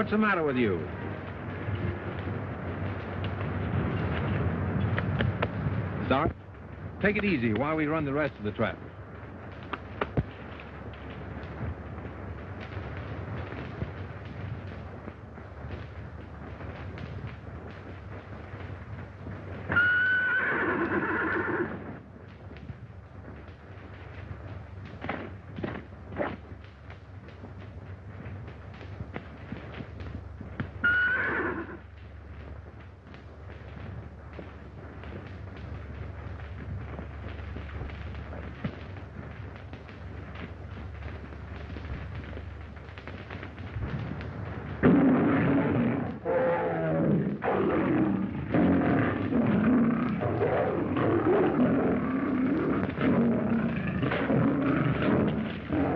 What's the matter with you? Sorry? Take it easy while we run the rest of the trap.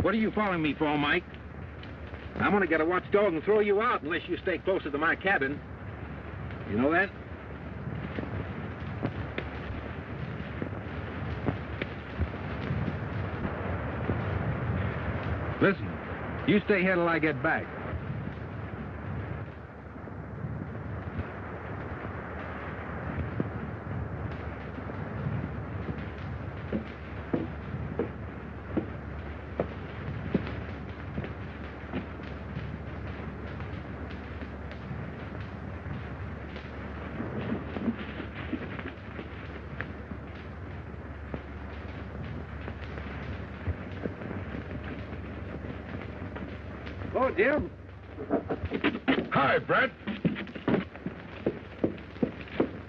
What are you following me for, Mike? I'm gonna get a watchdog and throw you out unless you stay closer to my cabin. You know that? Listen, you stay here till I get back. Oh, Jim. Hi, Brett.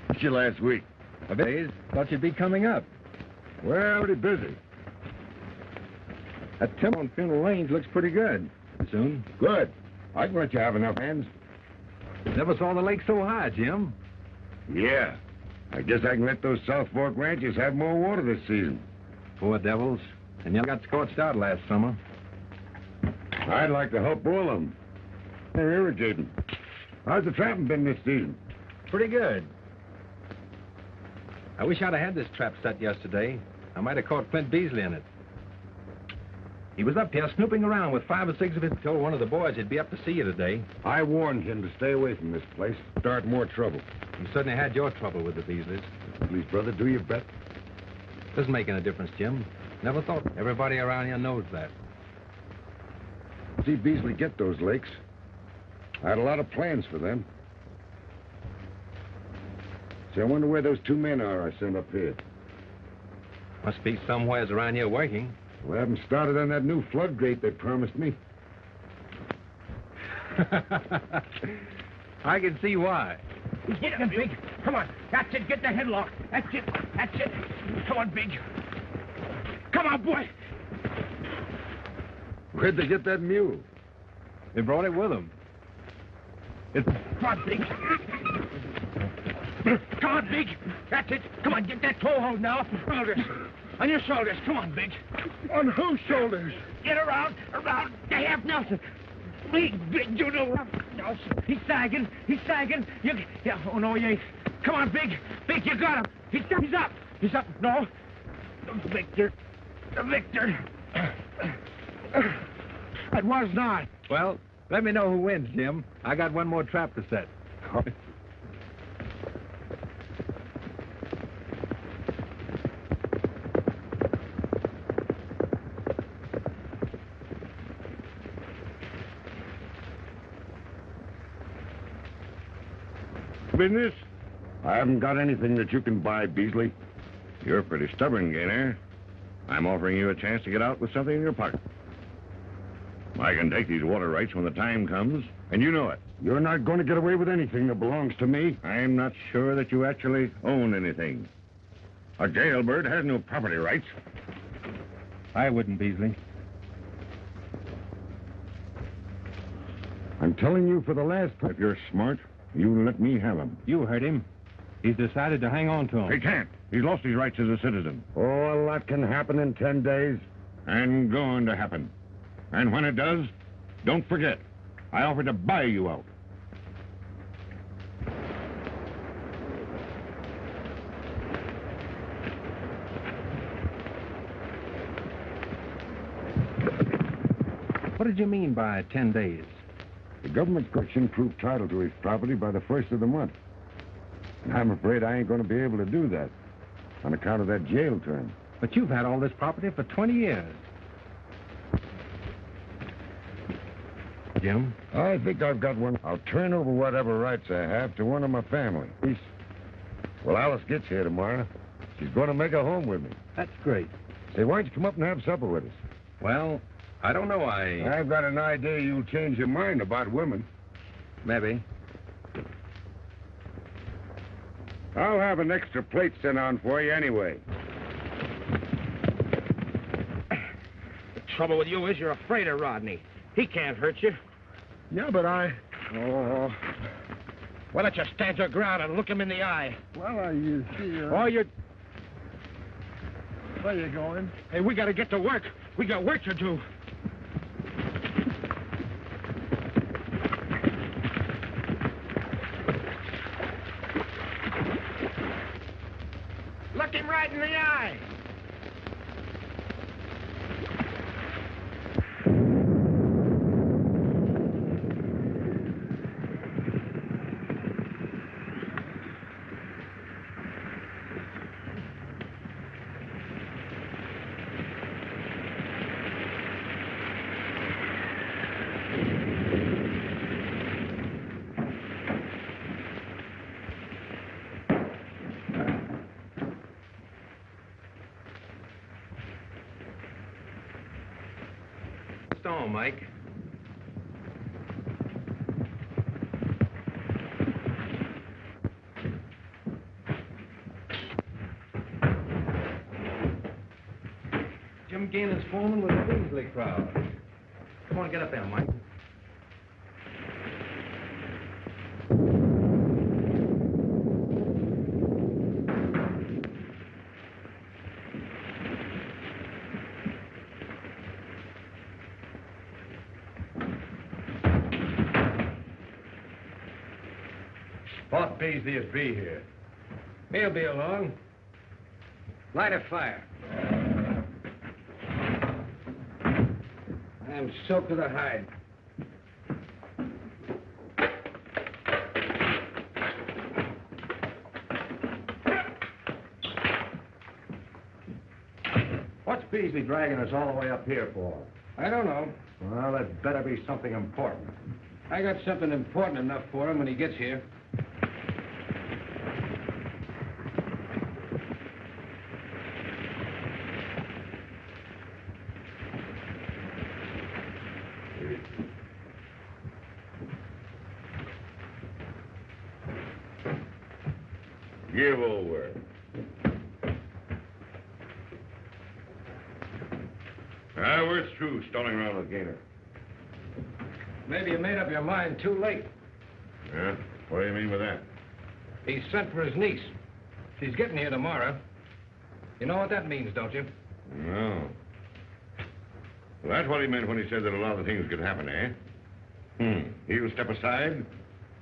Missed you last week. A bit. Thought you'd be coming up. Well, pretty busy. That timber on Funeral Lanes looks pretty good. Soon. Good. I can let you have enough hands. Never saw the lake so high, Jim. Yeah. I guess I can let those South Fork ranches have more water this season. Poor devils. And you got scorched out last summer. I'd like to help all of them. They're irrigating. How's the trapping been this season? Pretty good. I wish I'd have had this trap set yesterday. I might have caught Flint Beasley in it. He was up here snooping around with 5 or 6 of his... Told one of the boys he'd be up to see you today. I warned him to stay away from this place. Start more trouble. You certainly had your trouble with the Beasleys. Please, brother, do your best. Doesn't make any difference, Jim. Never thought. Everybody around here knows that. See Beasley get those lakes. I had a lot of plans for them. See, I wonder where those 2 men are I sent up here. Must be somewheres around here working. Well, I haven't started on that new floodgate they promised me. I can see why. Get him, Big. Come on. That's it. Get the headlock. That's it. That's it. Come on, Big. Come on, boy. Where'd they get that mule? They brought it with them. Come on, Big. Come on, Big. That's it. Come on, get that toe hold now. Shoulders. On your shoulders. Come on, Big. On whose shoulders? Get around. To half Nelson. Big, you know. Nelson. He's sagging. Yeah, oh, no, he ain't. Come on, Big. Big, you got him. He's up. No. Victor. It was not. Well, let me know who wins, Jim. I got one more trap to set. Business? I haven't got anything that you can buy, Beasley. You're pretty stubborn, Gaynor. I'm offering you a chance to get out with something in your pocket. I can take these water rights when the time comes, and you know it. You're not going to get away with anything that belongs to me. I'm not sure that you actually own anything. A jailbird has no property rights. I wouldn't, Beasley. I'm telling you for the last time, if you're smart, you let me have him. You heard him. He's decided to hang on to him. He can't. He's lost his rights as a citizen. Oh, a lot can happen in 10 days. And going to happen. And when it does, don't forget, I offered to buy you out. What did you mean by 10 days? The government's got proof title to his property by the 1st of the month. And I'm afraid I ain't going to be able to do that on account of that jail term. But you've had all this property for 20 years. Jim? I think I've got one. I'll turn over whatever rights I have to one of my family. Well, Alice gets here tomorrow. She's going to make a home with me. That's great. Say, why don't you come up and have supper with us? Well, I don't know. I've got an idea you'll change your mind about women. Maybe. I'll have an extra plate sent on for you anyway. The trouble with you is you're afraid of Rodney. He can't hurt you. Yeah, but Oh. Why don't you stand your ground and look him in the eye? Well, you see... Or you... Where you going? Hey, we got to get to work. We got work to do. Look him right in the eye. Stone, Mike. Jim Gainer's foreman with the Beasley crowd. Come on, get up there, Mike. Boss Beasley is be here. He'll be along. Light a fire. I'm soaked to the hide. What's Beasley dragging us all the way up here for? I don't know. Well, that better be something important. I got something important enough for him when he gets here. Give over. We're through stalling around with Gaynor. Maybe you made up your mind too late. Yeah? What do you mean with that? He sent for his niece. She's getting here tomorrow. You know what that means, don't you? No. Well, that's what he meant when he said that a lot of things could happen, eh? He'll step aside,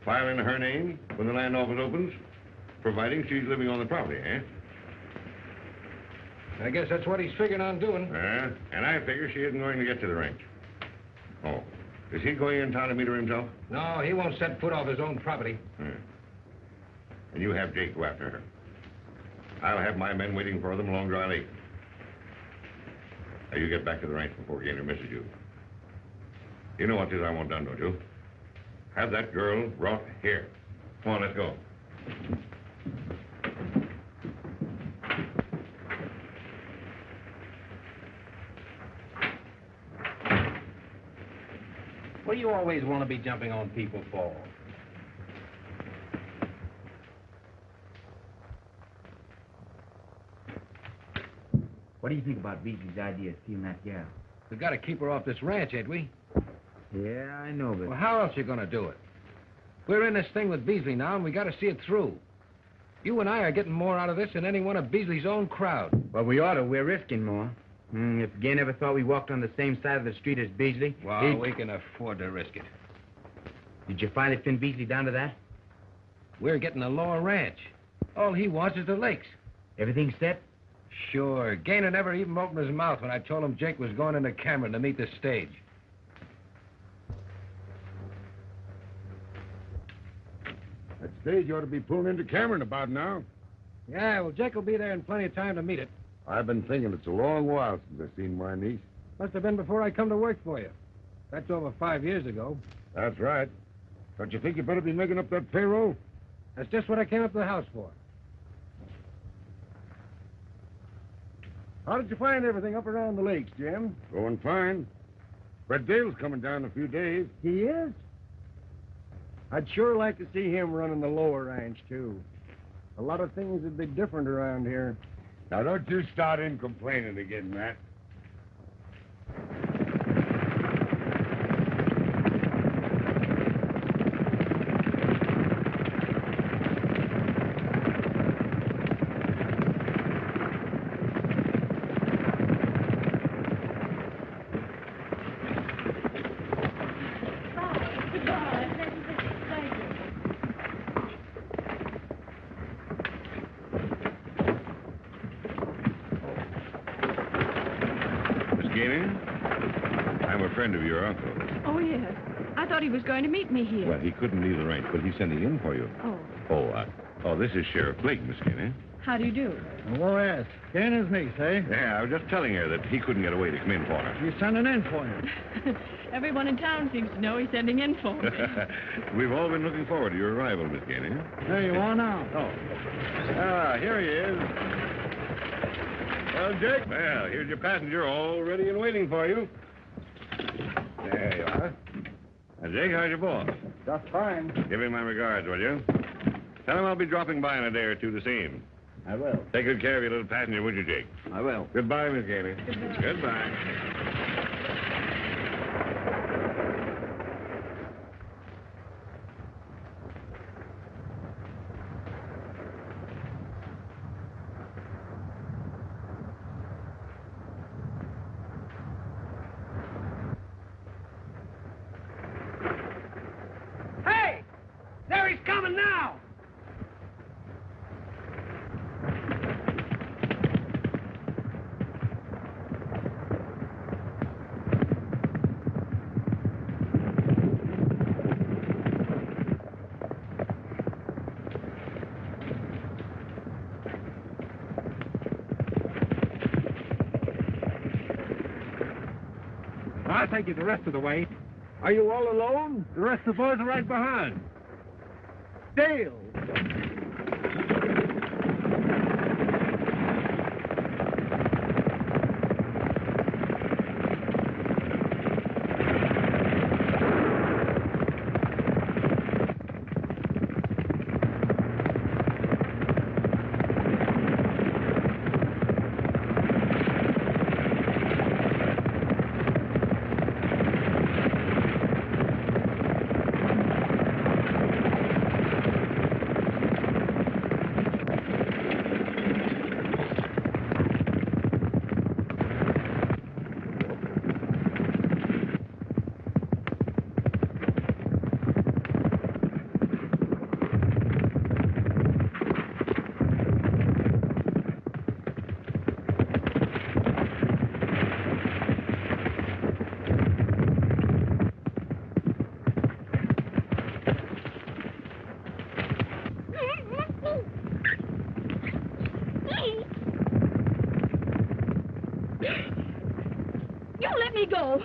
file in her name when the land office opens, providing she's living on the property, eh? I guess that's what he's figuring on doing. And I figure she isn't going to get to the ranch. Oh. Is he going in town to meet her himself? No, he won't set foot off his own property. And you have Jake go after her. I'll have my men waiting for them along Dry Lake. Now, you get back to the ranch before Gaynor misses you. You know what it is I want done, don't you? Have that girl brought here. Come on, let's go. What do you always want to be jumping on people for? What do you think about Beasley's idea of stealing that gal? We got to keep her off this ranch, ain't we? Yeah, I know, but... Well, how else you going to do it? We're in this thing with Beasley now, and we got to see it through. You and I are getting more out of this than any one of Beasley's own crowd. Well, we ought to. We're risking more. If Gaynor ever thought we walked on the same side of the street as Beasley... Well, we can afford to risk it. Did you finally pin Beasley down to that? We're getting a lower ranch. All he wants is the lakes. Everything set? Sure. Gaynor never even opened his mouth when I told him Jake was going into Cameron to meet the stage. stage ought to be pulling into Cameron about now. Yeah, well, Jake will be there in plenty of time to meet it. I've been thinking it's a long while since I've seen my niece. Must have been before I come to work for you. That's over 5 years ago. That's right. Don't you think you better be making up that payroll? That's just what I came up to the house for. How did you find everything up around the lakes, Jim? Going fine. Fred Dale's coming down in a few days. He is? I'd sure like to see him running the lower ranch, too. A lot of things would be different around here. Now, don't you start in complaining again, Matt. I'm a friend of your uncle. Oh, yes. I thought he was going to meet me here. Well, he couldn't leave the ranch, but he's sending in for you. Oh. This is Sheriff Blake, Miss Gainey. How do you do? Oh, yes. Gainer's niece, eh? Yeah, I was just telling her that he couldn't get away to come in for her. He's sending in for you. Everyone in town seems to know he's sending in for me. We've all been looking forward to your arrival, Miss Gainey. There you are now. Oh. Here he is. Well, Jake. Well, here's your passenger all ready and waiting for you. There you are. Now, Jake, how's your boss? Just fine. Give him my regards, will you? Tell him I'll be dropping by in a day or two to see him. I will. Take good care of your little passenger, would you, Jake? I will. Goodbye, Miss Gainey. Goodbye. Hey! There he's coming now! I'll take you the rest of the way. Are you all alone? The rest of the boys are right behind. Dale! You let me go.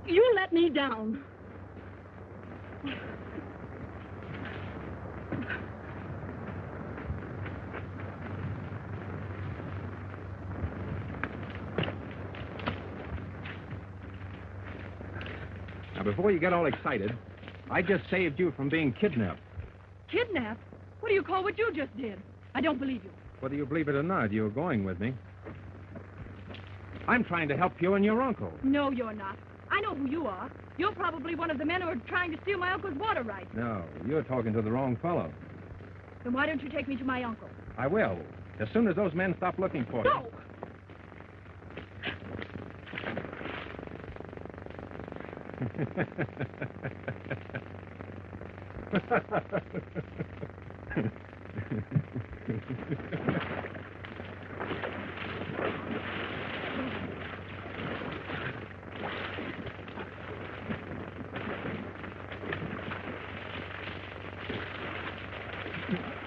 You let me down. Now, before you get all excited, I just saved you from being kidnapped. Kidnapped? What do you call what you just did? I don't believe you. Whether you believe it or not, you're going with me. I'm trying to help you and your uncle. No, you're not. I know who you are. You're probably one of the men who are trying to steal my uncle's water rights. No, you're talking to the wrong fellow. Then why don't you take me to my uncle? I will, as soon as those men stop looking for you. No!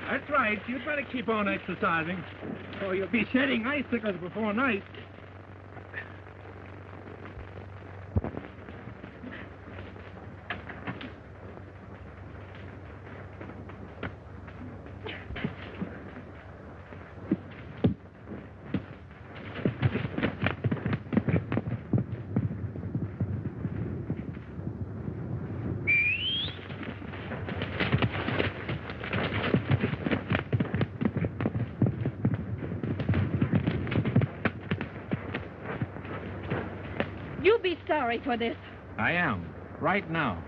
That's right. You'd better keep on exercising, or you'll be shedding icicles before night. You'll be sorry for this. I am. Right now.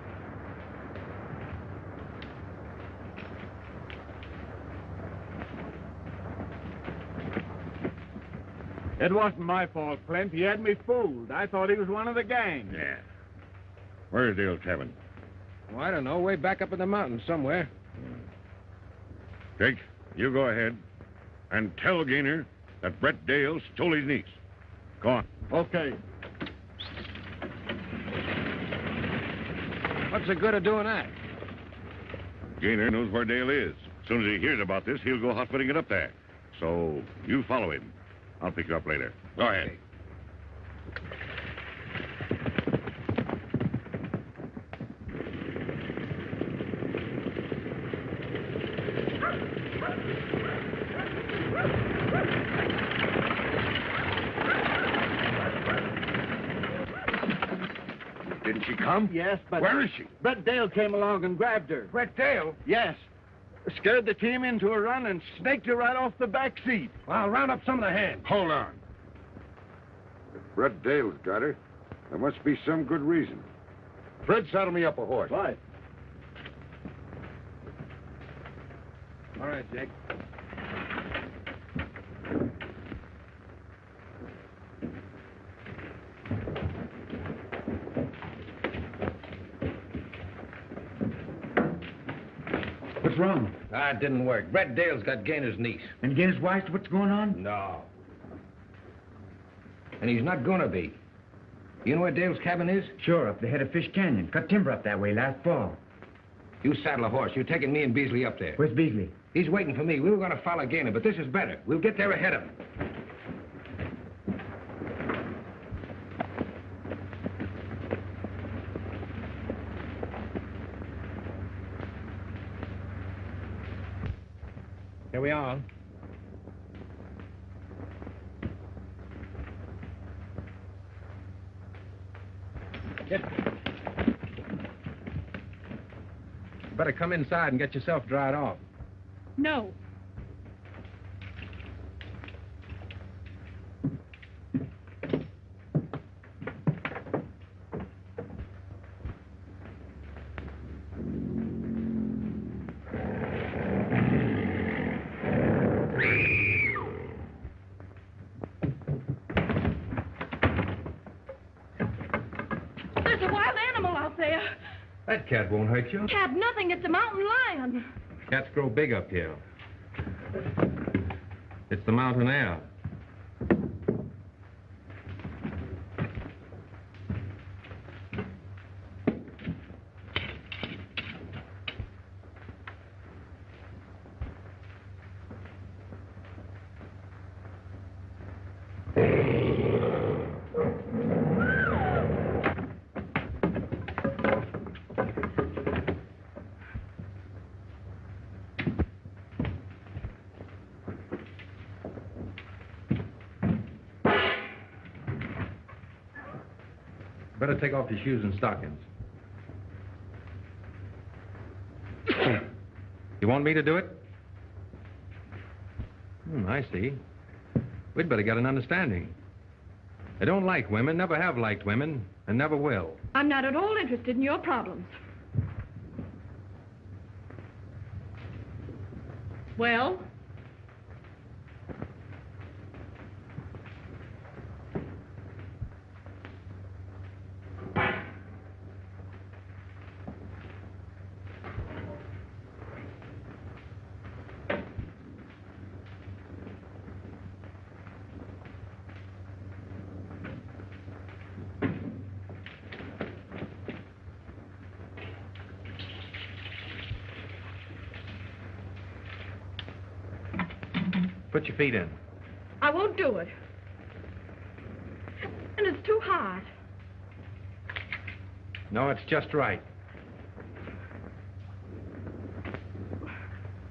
It wasn't my fault, Clint. He had me fooled. I thought he was one of the gang. Yeah. Where's Dale's cabin? Well, I don't know. Way back up in the mountains somewhere. Jake, you go ahead and tell Gaynor that Brett Dale stole his niece. Go on. Okay. What's the good of doing that? Gaynor knows where Dale is. As soon as he hears about this, he'll go hot-footing it up there. So you follow him. I'll pick you up later. Go ahead. Didn't she come? Yes, but... Where is she? Brett Dale came along and grabbed her. Brett Dale? Yes. Scared the team into a run and snaked her right off the back seat. Well, I'll round up some of the hands. Hold on. If Brett Dale's got her, there must be some good reason. Fred, saddle me up a horse. Right. All right, Jake. What's wrong? Ah, it didn't work. Brett Dale's got Gaynor's niece. And Gainer's wife's what's going on? No. And he's not gonna be. You know where Dale's cabin is? Sure, up the head of Fish Canyon. Cut timber up that way last fall. You saddle a horse. You're taking me and Beasley up there. Where's Beasley? He's waiting for me. We were gonna follow Gaynor, but this is better. We'll get there ahead of him. Here we are. Get. Better come inside and get yourself dried off. No. There's a wild animal out there. That cat won't hurt you. Cat, nothing. It's a mountain lion. Cats grow big up here. It's the mountain air. Better take off your shoes and stockings. You want me to do it? I see. We'd better get an understanding. I don't like women, never have liked women, and never will. I'm not at all interested in your problems. Well? put your feet in. I won't do it. And it's too hard. No, it's just right.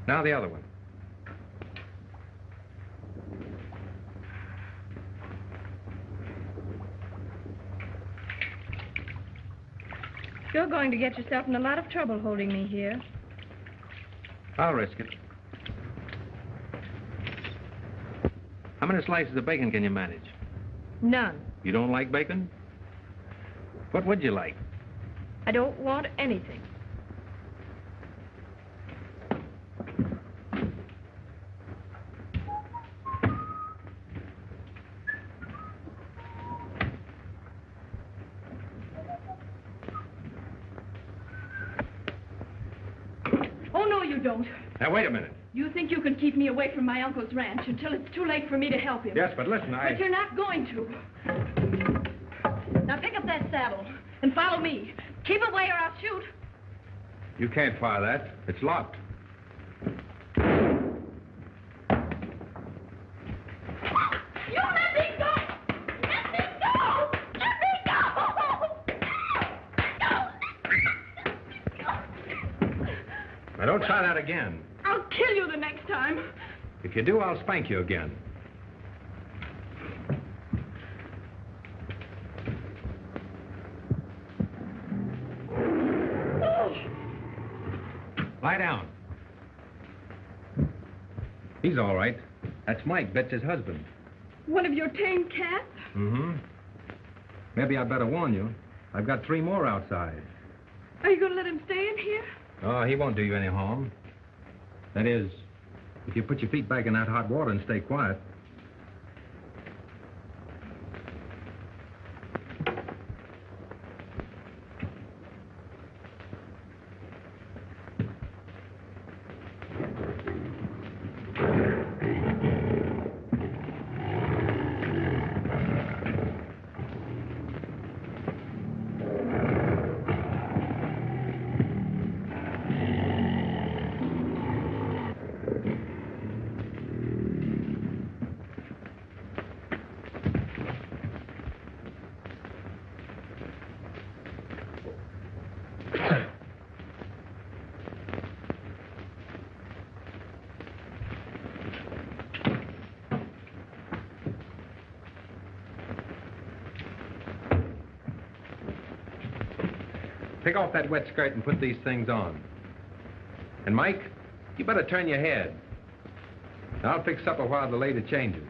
Now the other one. You're going to get yourself in a lot of trouble holding me here. I'll risk it. How many slices of bacon can you manage? None. You don't like bacon? What would you like? I don't want anything. Oh, no, you don't. Now, wait a minute. You think you can keep me away from my uncle's ranch until it's too late for me to help him. Yes, but listen, But you're not going to. Now pick up that saddle and follow me. Keep away or I'll shoot. You can't fire that. It's locked. You let me go! Let me go! Let me go! Now, don't try that again. I'll kill you the next time. If you do, I'll spank you again. Lie down. He's all right. That's Mike, Betsy's husband. One of your tame cats? Mm-hmm. Maybe I'd better warn you. I've got 3 more outside. Are you going to let him stay in here? Oh, he won't do you any harm. That is, if you put your feet back in that hot water and stay quiet. Take off that wet skirt and put these things on. And, Mike, you better turn your head. I'll fix supper while the lady changes.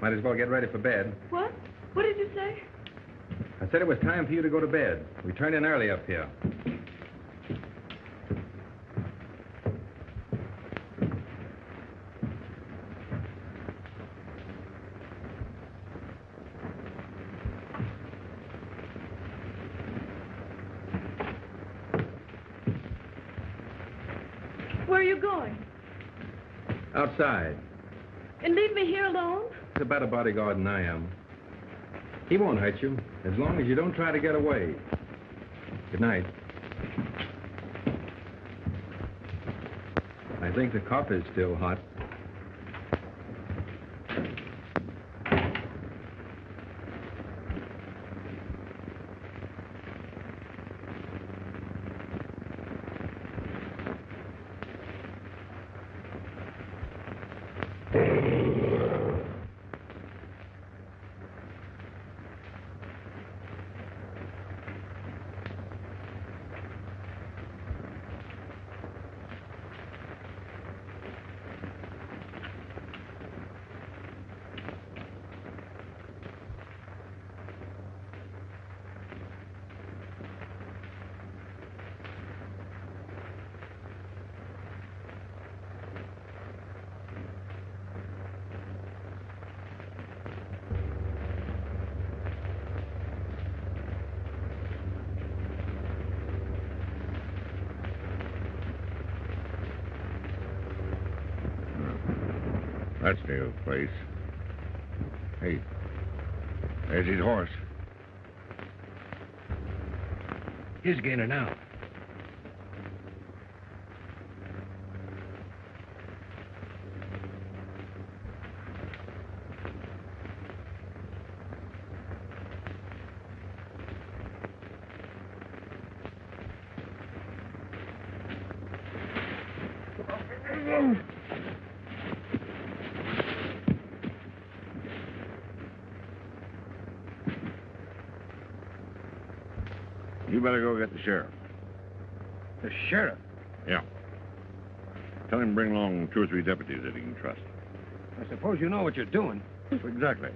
Might as well get ready for bed. What? What did you say? I said it was time for you to go to bed. We turned in early up here. Where are you going? Outside. And leave me here alone? He's a better bodyguard than I am. He won't hurt you, as long as you don't try to get away. Good night. I think the coffee's still hot. Scottsdale place. Hey, there's his horse. Here's Gaynor now. You better go get the sheriff. The sheriff? Yeah. Tell him to bring along 2 or 3 deputies that he can trust. I suppose you know what you're doing. Exactly.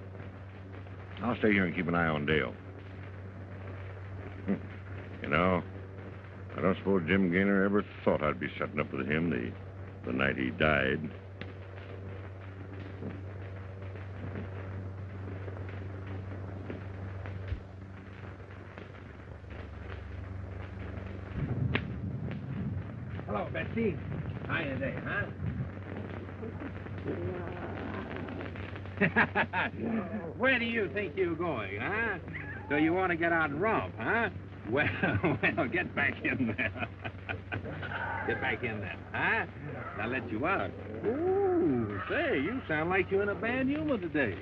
I'll stay here and keep an eye on Dale. You know, I don't suppose Jim Gaynor ever thought I'd be setting up with him the night he died. Hello, Betsy. How you today, huh? Where do you think you're going, huh? So you want to get out and romp, huh? Well, get back in there. Get back in there, huh? I'll let you out. Ooh, say, you sound like you're in a bad humor today.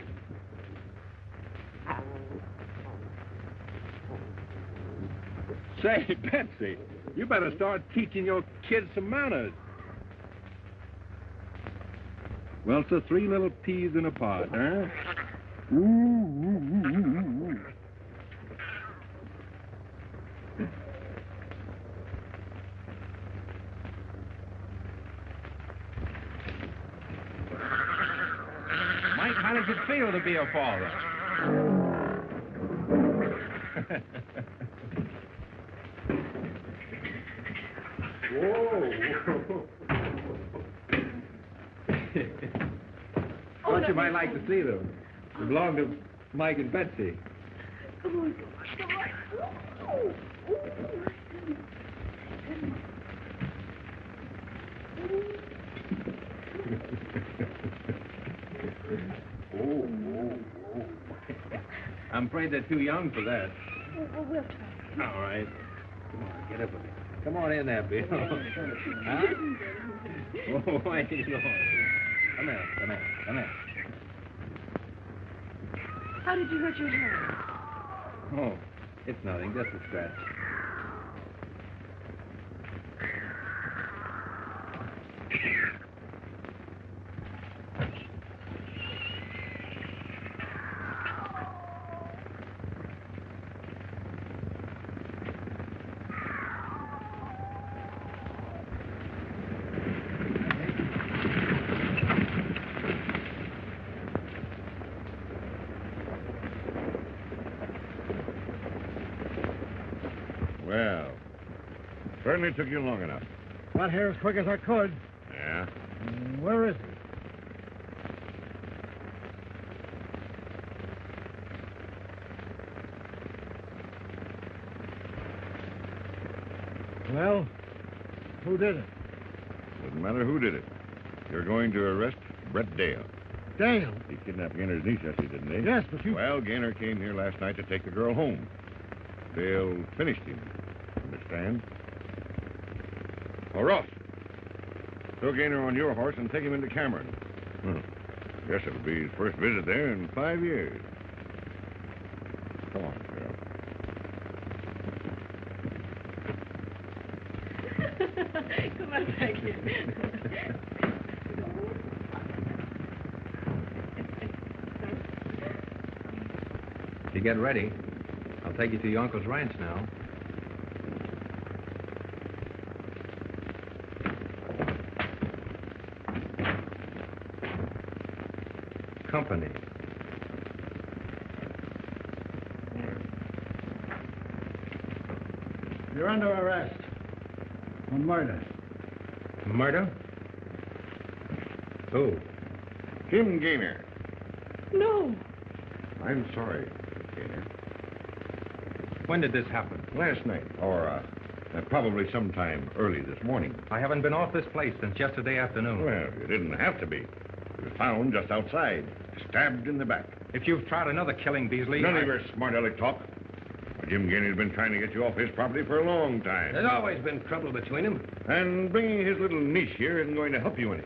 Say, Betsy, you better start teaching your kids some manners. Well, so 3 little peas in a pod, huh? Ooh, ooh, ooh, ooh, ooh. Mike, how does it feel to be a father? Whoa. Thought you might like to see them. They belong to Mike and Betsy. Come on, come on. I'm afraid they're too young for that. We'll try. All right. Come on, get up with it. Come on in there, Bill. Huh? Oh, why are you going? Come here, come here, come here. How did you hurt your hand? Oh, it's nothing, just a scratch. Well, certainly took you long enough. Got here as quick as I could. Yeah? Where is he? Well, who did it? Doesn't matter who did it. You're going to arrest Brett Dale. Dale. He kidnapped Gaynor's niece yesterday, didn't he? Yes, but you... Well, Gaynor came here last night to take the girl home. Dale finished him. Understand? Oh, Ross. Throw Gaynor on your horse and take him into Cameron. Guess it'll be his first visit there in 5 years. Come on, girl. Come on back here. If you get ready, I'll take you to your uncle's ranch now. Company. You're under arrest. On murder. Murder? Who? Jim Gaynor. No. I'm sorry, Gaynor. When did this happen? Last night, or probably sometime early this morning. I haven't been off this place since yesterday afternoon. Well, you didn't have to be. was found just outside, stabbed in the back. If you've tried another killing, Beasley... None of your smart-aleck talk. Jim Gainey's been trying to get you off his property for a long time. There's always been trouble between them. And bringing his little niece here isn't going to help you any.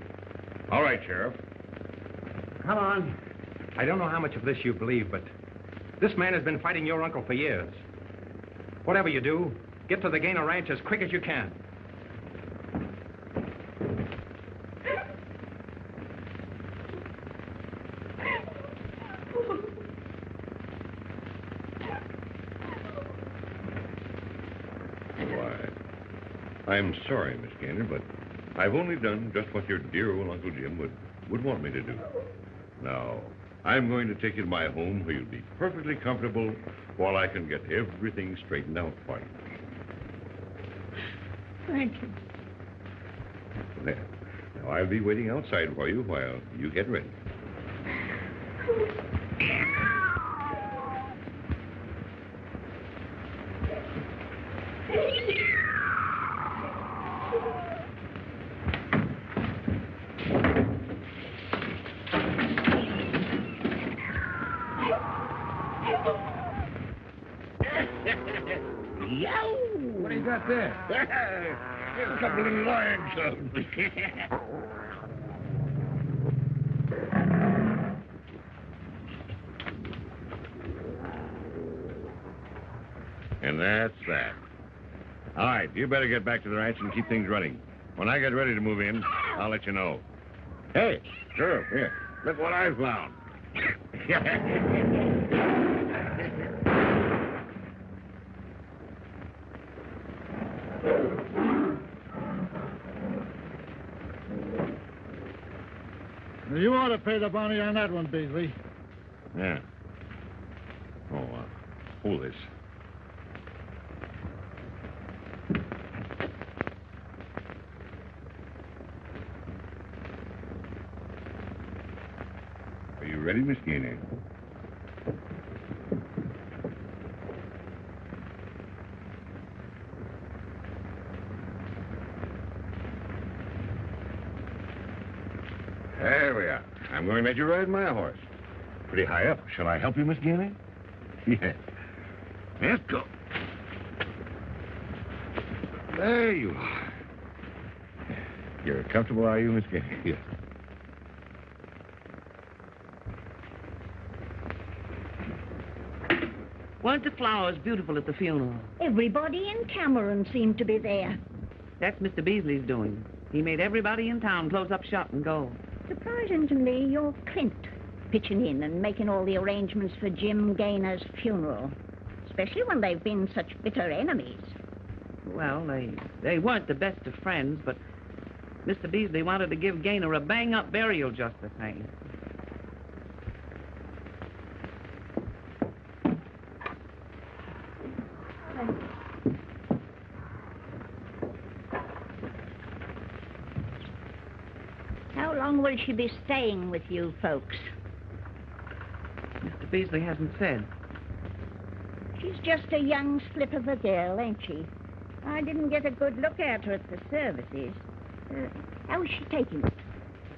All right, Sheriff. Come on. I don't know how much of this you believe, but this man has been fighting your uncle for years. Whatever you do, get to the Gaynor Ranch as quick as you can. I'm sorry, Miss Gaynor, but I've only done just what your dear old Uncle Jim would want me to do. Now, I'm going to take you to my home where you'll be perfectly comfortable while I can get everything straightened out for you. Thank you. Well, now I'll be waiting outside for you while you get ready. What do you got there? A couple of lion cubs. And that's that. All right, you better get back to the ranch and keep things running. When I get ready to move in, I'll let you know. Hey, sure, here. Look what I found. You ought to pay the bounty on that one, Beasley. Yeah. Oh, hold this. Are you ready, Miss Gaynor? There we are. I'm going to let you ride my horse. Pretty high up. Shall I help you, Miss Gaynor? Yes. Let's go. There you are. You're comfortable, are you, Miss Gaynor? Yes. Weren't the flowers beautiful at the funeral? Everybody in Cameron seemed to be there. That's Mr. Beasley's doing. He made everybody in town close up shop and go. Surprising to me, you're Clint, pitching in and making all the arrangements for Jim Gaynor's funeral, especially when they've been such bitter enemies. Well, they weren't the best of friends, but Mr. Beasley wanted to give Gaynor a bang-up burial just the same. How long will she be staying with you folks? Mr. Beasley hasn't said. She's just a young slip of a girl, ain't she? I didn't get a good look at her at the services. How's she taking it?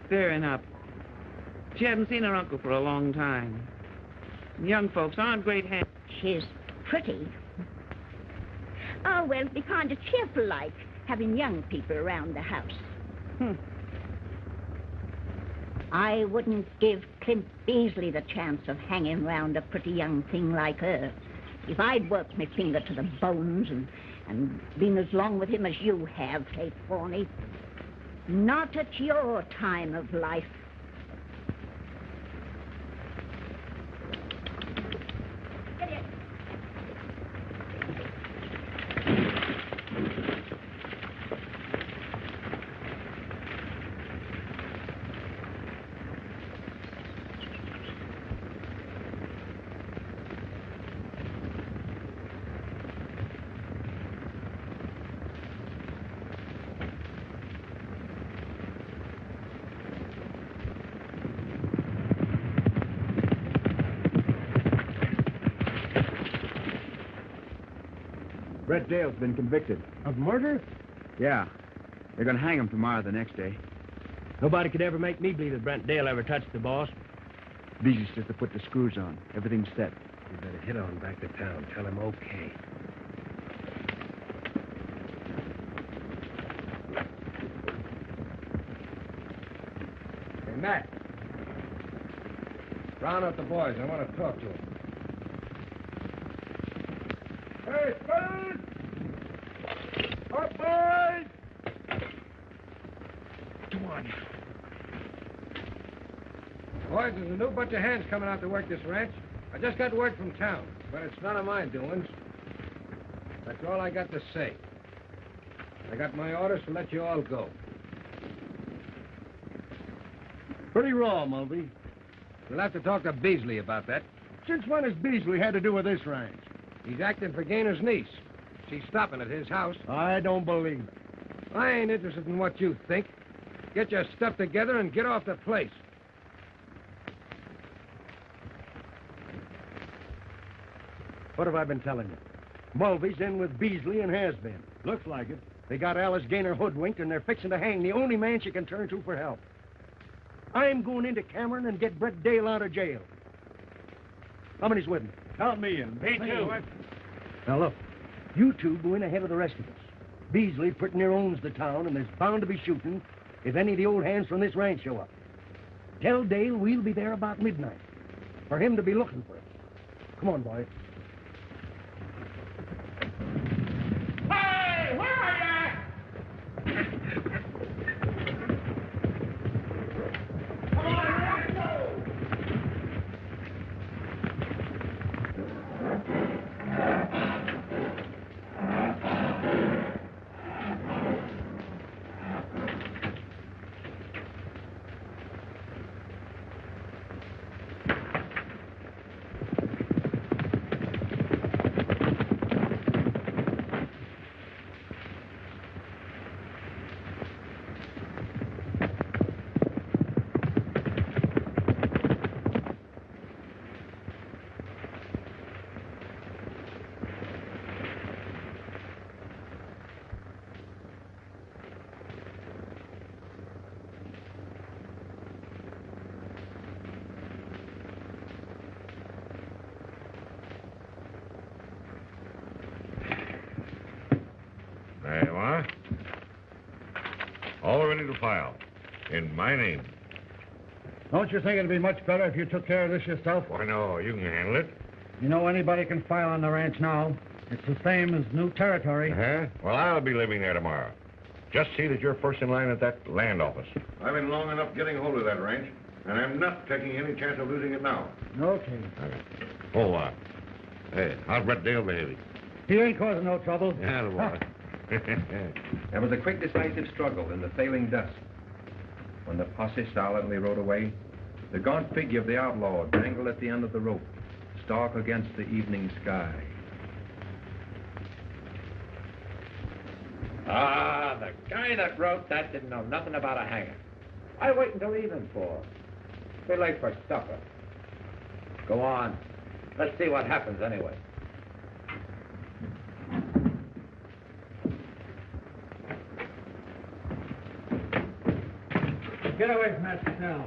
Fair enough. She hadn't seen her uncle for a long time. Young folks aren't great hands. She's pretty. Oh, well, it'd be kind of cheerful like, having young people around the house. I wouldn't give Clint Beasley the chance of hanging round a pretty young thing like her. If I'd worked my finger to the bones and been as long with him as you have, Kate Forney. Not at your time of life. Get in. Brett Dale's been convicted. Of murder? Yeah. They're going to hang him tomorrow, the next day. Nobody could ever make me believe that Brent Dale ever touched the boss. Beasley's just to put the screws on. Everything's set. You better hit on back to town. Tell him okay. Hey, Matt. Round up the boys. I want to talk to them. Hey, fellas! Up, boys! Come on. Boys, there's a new bunch of hands coming out to work this ranch. I just got word from town, but it's none of my doings. That's all I got to say. I got my orders to let you all go. Pretty raw, Mulvey. You'll have to talk to Beasley about that. Since when has Beasley had to do with this ranch? He's acting for Gainer's niece. She's stopping at his house. I don't believe it. I ain't interested in what you think. Get your stuff together and get off the place. What have I been telling you? Mulvey's in with Beasley and has been. Looks like it. They got Alice Gaynor hoodwinked, and they're fixing to hang the only man she can turn to for help. I'm going into Cameron and get Brett Dale out of jail. How many's with me? Count me in. Me too. Now, look. You two go in ahead of the rest of us. Beasley pretty near owns the town, and there's bound to be shooting if any of the old hands from this ranch show up. Tell Dale we'll be there about midnight for him to be looking for us. Come on, boys. Hey, where are you? Come on, let's go. There you are. All ready to file. In my name. Don't you think it'd be much better if you took care of this yourself? Why, no, you can handle it. You know anybody can file on the ranch now. It's the same as new territory. Uh-huh. Well, I'll be living there tomorrow. Just see that you're first in line at that land office. I've been long enough getting hold of that ranch, and I'm not taking any chance of losing it now. Okay. Okay. Hold on. Hey, how's Brett Dale behaving? He ain't causing no trouble. Yeah, the boy. There was a quick, decisive struggle in the failing dusk. When the posse silently rode away, the gaunt figure of the outlaw dangled at the end of the rope, stark against the evening sky. Ah, the guy that wrote that didn't know nothing about a hanging. I wait until evening for. Be late for supper. Go on. Let's see what happens anyway. Get away from that now.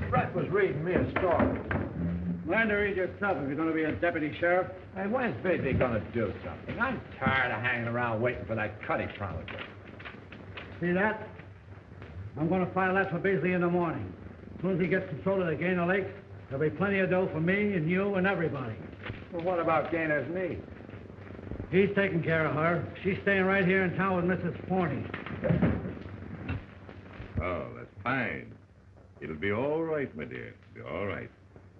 Brett was reading me a story. Learn to read yourself if you're going to be a deputy sheriff. Hey, when's Beasley gonna do something? I'm tired of hanging around waiting for that cut he promised me. See that? I'm going to file that for Beasley in the morning. As soon as he gets control of the Gaynor Lakes, there'll be plenty of dough for me and you and everybody. Well, what about Gainer's niece? He's taking care of her. She's staying right here in town with Mrs. Forney. Oh, that's fine. It'll be all right, my dear. It'll be all right.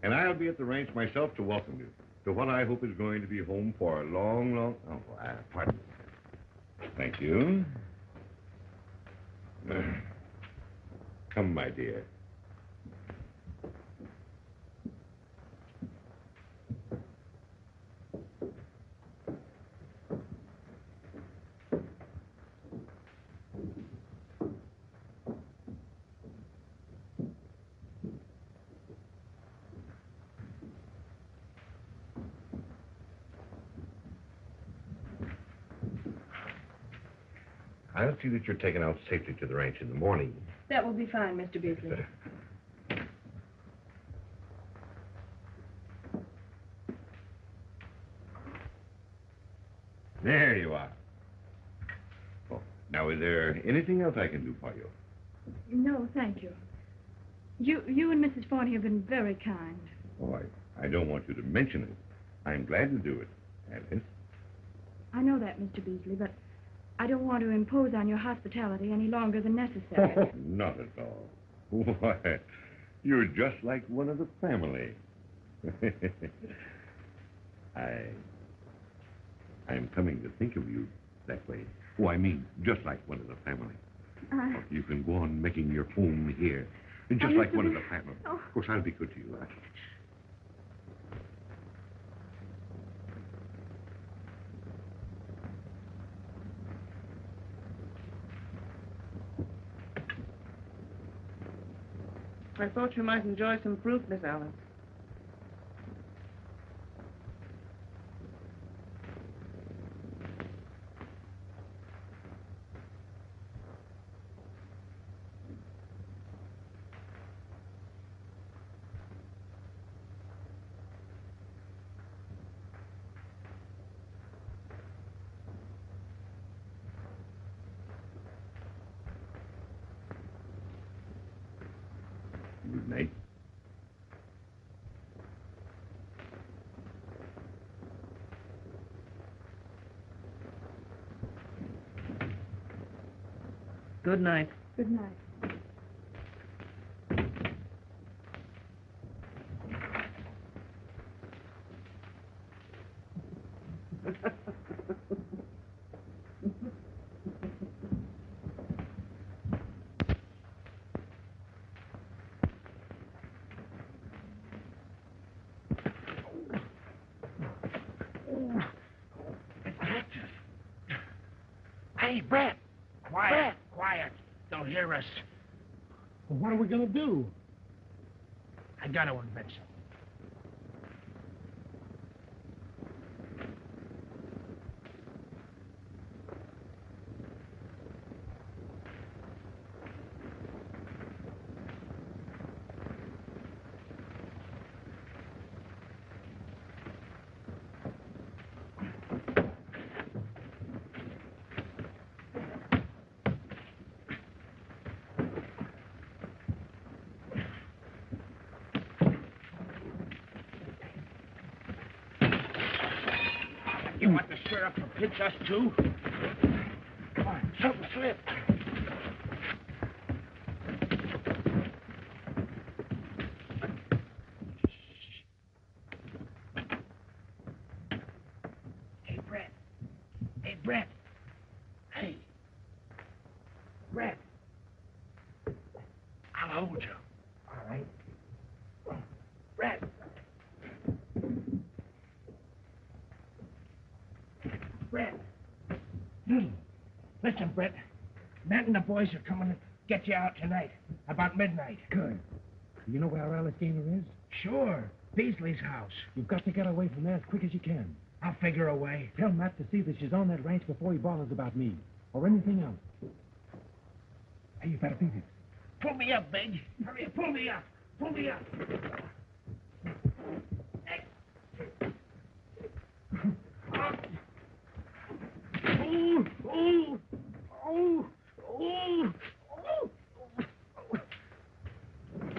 And I'll be at the ranch myself to welcome you to what I hope is going to be home for a long, long... Oh, pardon. Thank you. Come, my dear. I'll see that you're taken out safely to the ranch in the morning. That will be fine, Mr. Beasley. There you are. Oh, now, is there anything else I can do for you? No, thank you. You and Mrs. Forney have been very kind. Oh, I don't want you to mention it. I'm glad to do it, Alice. I know that, Mr. Beasley, but I don't want to impose on your hospitality any longer than necessary. Not at all. Why, you're just like one of the family. I'm coming to think of you that way. Oh, I mean, just like one of the family. You can go on making your home here, just like one of the family. Oh. Of course, I'll be good to you. I thought you might enjoy some fruit, Miss Alice. Good night. Good night. Good night. Hey, Brett! Quiet! Brett. Quiet! They'll hear us. Well, what are we going to do? I got to invent something. You want the sheriff to pitch us, too? Come on, something slipped. Hey, Brett. Hey, Brett. Hey. Brett. I'll hold you. All right. Brett. Brett. Listen, Brett. Matt and the boys are coming to get you out tonight, about midnight. Good. You know where Alice Gaynor is? Sure. Beasley's house. You've got to get away from there as quick as you can. I'll figure a way. Tell Matt to see that she's on that ranch before he bothers about me, or anything else. Hey, you better beat it. Pull me up, Big. Hurry, pull me up. Pull me up. Hey.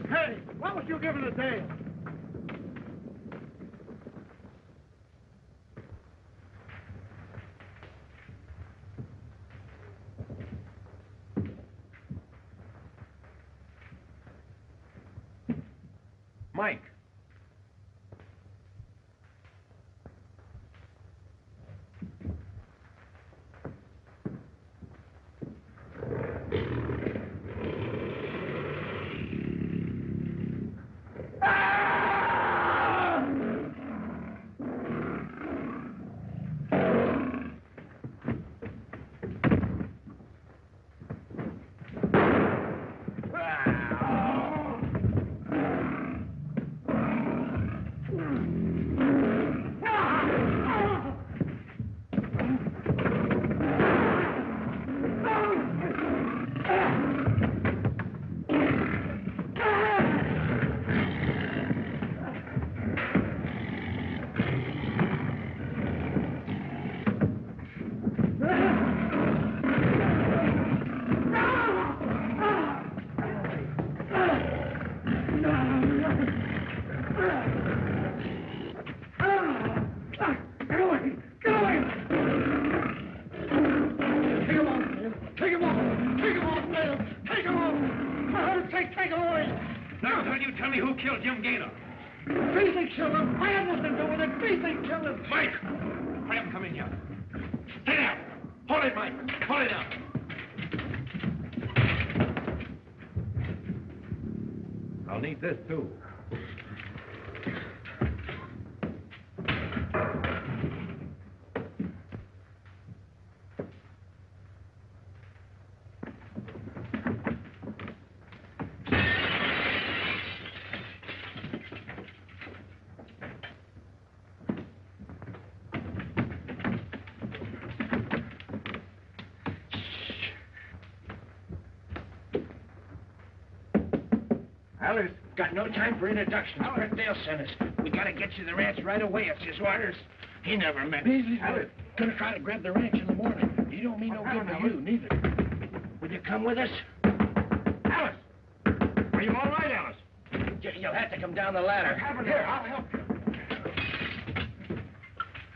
Hey, what was you giving a damn? Mike. take boys! Now, will you tell me who killed Jim Gaynor? Beasley killed him! I had nothing to do with it! Beasley killed him! Mike! I haven't come in yet. Stay down! Hold it, Mike! Hold it down! I'll need this, too. Alice, got no time for introductions. Brett Dale sent us. We gotta get you the ranch right away. It's his orders. He never met Beasley. Alice, gonna try to grab the ranch in the morning. He don't mean no good to you, neither. Will you come with us? Alice! Are you all right, Alice? You'll have to come down the ladder. Here, I'll help you.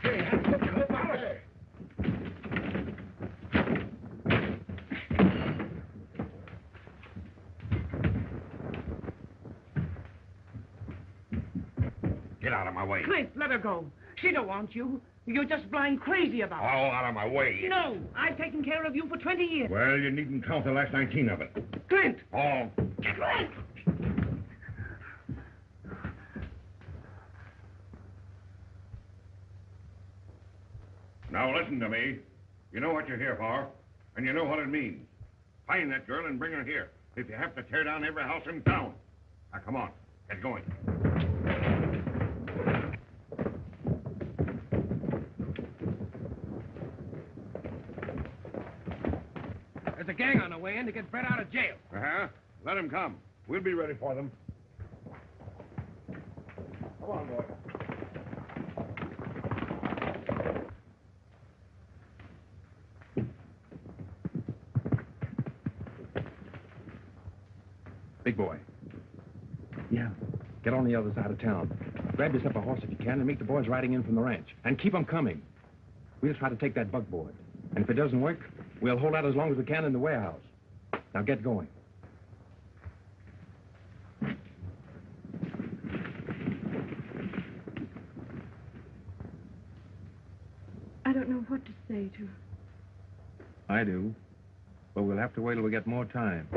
Here, have to come up, Alice. Get out of my way. Clint, let her go. She don't want you. You're just blind crazy about her. All out of my way. No, I've taken care of you for 20 years. Well, you needn't count the last 19 of it. Clint! Oh, Clint! now listen to me. You know what you're here for, and you know what it means. Find that girl and bring her here. If you have to tear down every house in town. Now, come on. Get going. There's a gang on the way in to get Brett out of jail. Uh-huh. Let him come. We'll be ready for them. Come on, boy. Big boy. Yeah. Get on the other side of town. Grab yourself a horse if you can and meet the boys riding in from the ranch. And keep them coming. We'll try to take that buckboard. And if it doesn't work, we'll hold out as long as we can in the warehouse. Now get going. I don't know what to say to her. I do. But we'll have to wait till we get more time.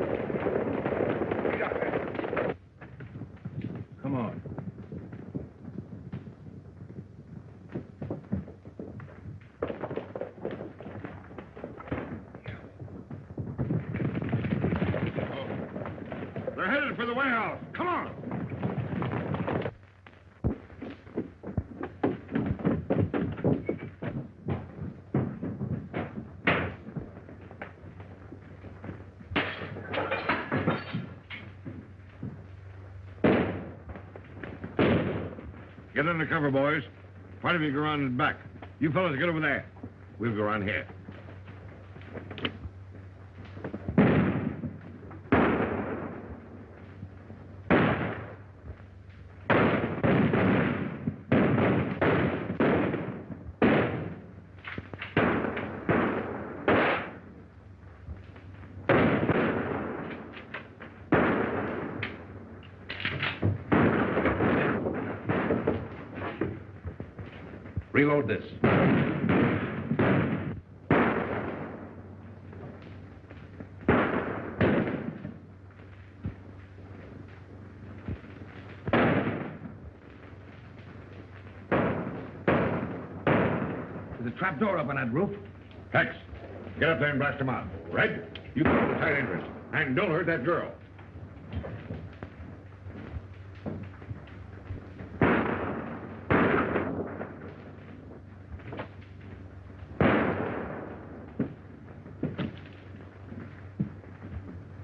Come on. They're headed for the warehouse. Come on. Get under cover, boys. Part of you go around and back. You fellas get over there. We'll go around here. Reload this. There's a trap door up on that roof. Tex, get up there and blast them out. Red, you go to the side entrance. And don't hurt that girl.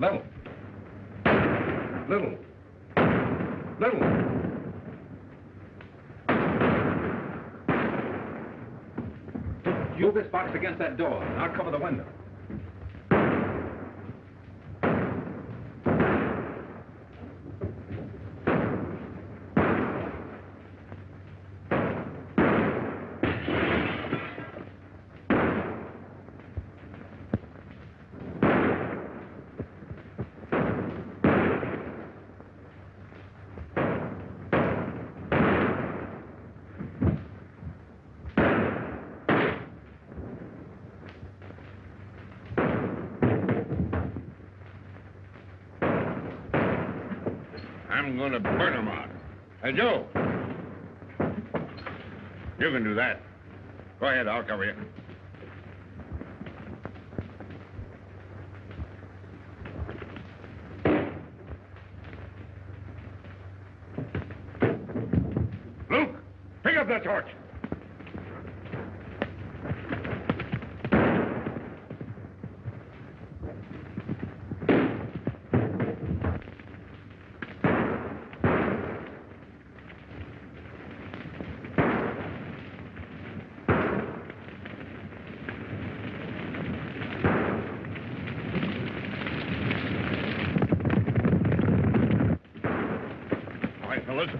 Little. Little. Little. Move this box against that door, and I'll cover the window. I'm going to burn them out. Hey, Joe. You can do that. Go ahead, I'll cover you. Luke, pick up that torch.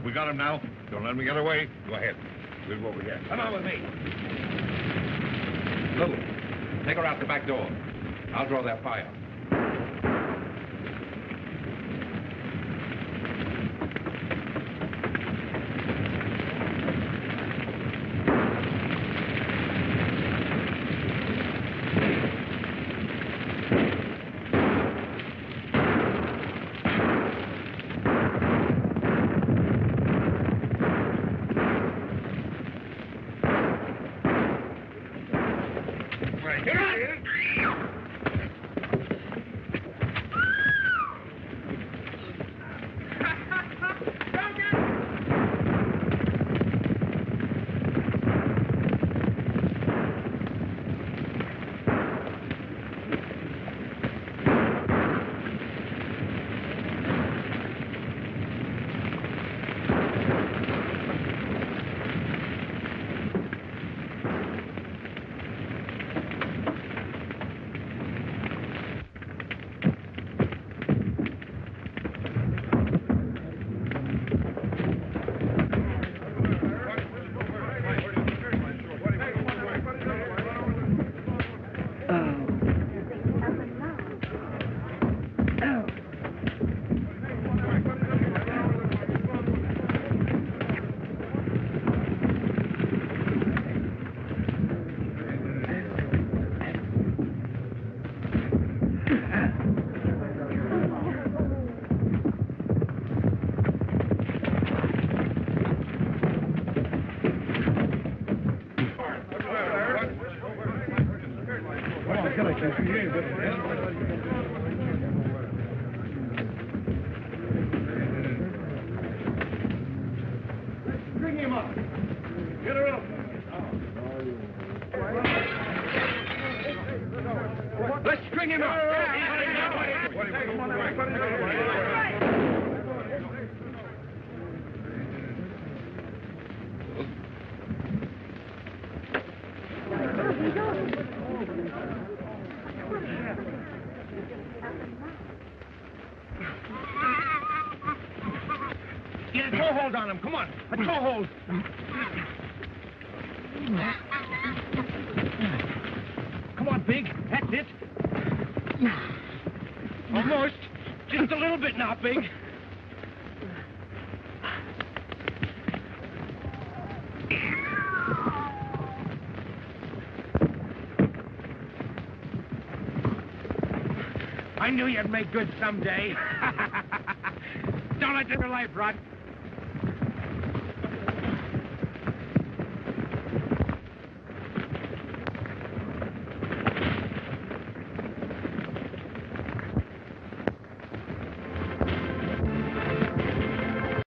We got him now. Don't let him get away. Go ahead. We'll go over here. Come on with me. Luke, take her out the back door. I'll draw that fire. Bring him up. Get her up. Let's string him up. Get a toehold on him. Come on. A toehold. Come on, Big. That's it. Almost. Just a little bit now, Big. I knew you'd make good someday. Don't let your life rot.